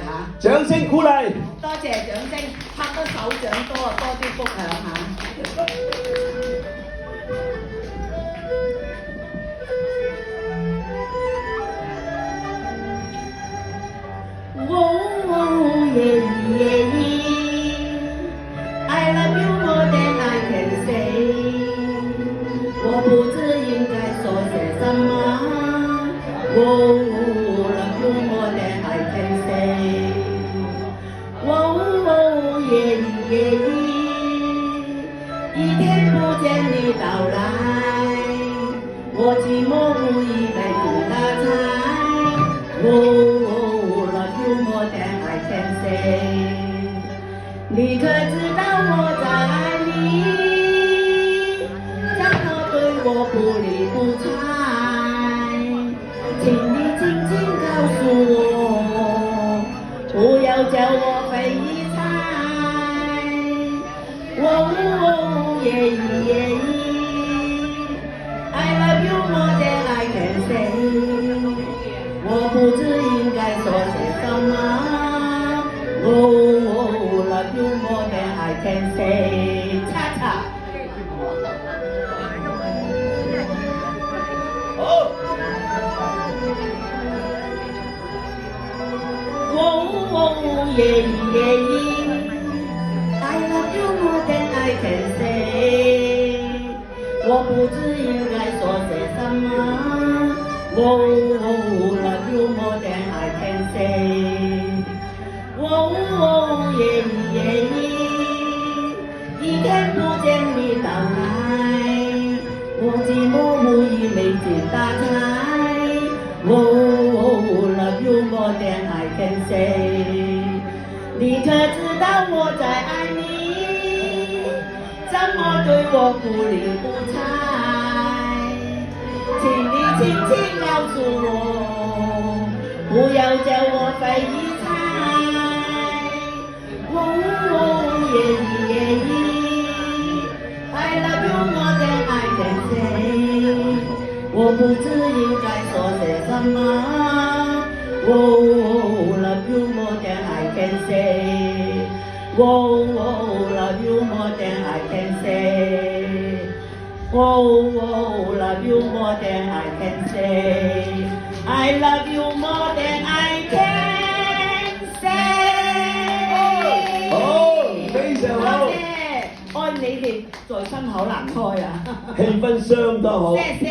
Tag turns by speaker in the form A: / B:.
A: 嚇。
B: 掌聲鼓勵。
A: 多謝掌聲，拍得手掌多啊，多啲福享嚇。I love you more than I can say。我不知應該說些什麼。Love you more than I can say。一天不見你到來，我寂寞無依被你打開。Love you more than I can say。你可知道我在愛你，怎麼對我不理不睬？請你輕輕告訴我，不要叫我飛猜。I love you more than I can say。我不知應該說些什麼。Love you more than I can say。恰恰。好。I love you more than I can say。我不知應該說些什麼。Love you more than I can say。一天不見你到來，我寂寞無依沒精打采。Love you more than I can say。你可知道我在愛你，怎麼對我不理不睬？請你輕輕告訴我，不要叫我飛猜。I love you more than I can say。我不知應該說些什麼。Love you more than I can say。Love you more than I can say。Love you more than I can say。I love you more than I can say。
B: 好，非常好。
A: 愛你哋在心口難開啊！
B: 氣氛相當好。
A: 謝謝。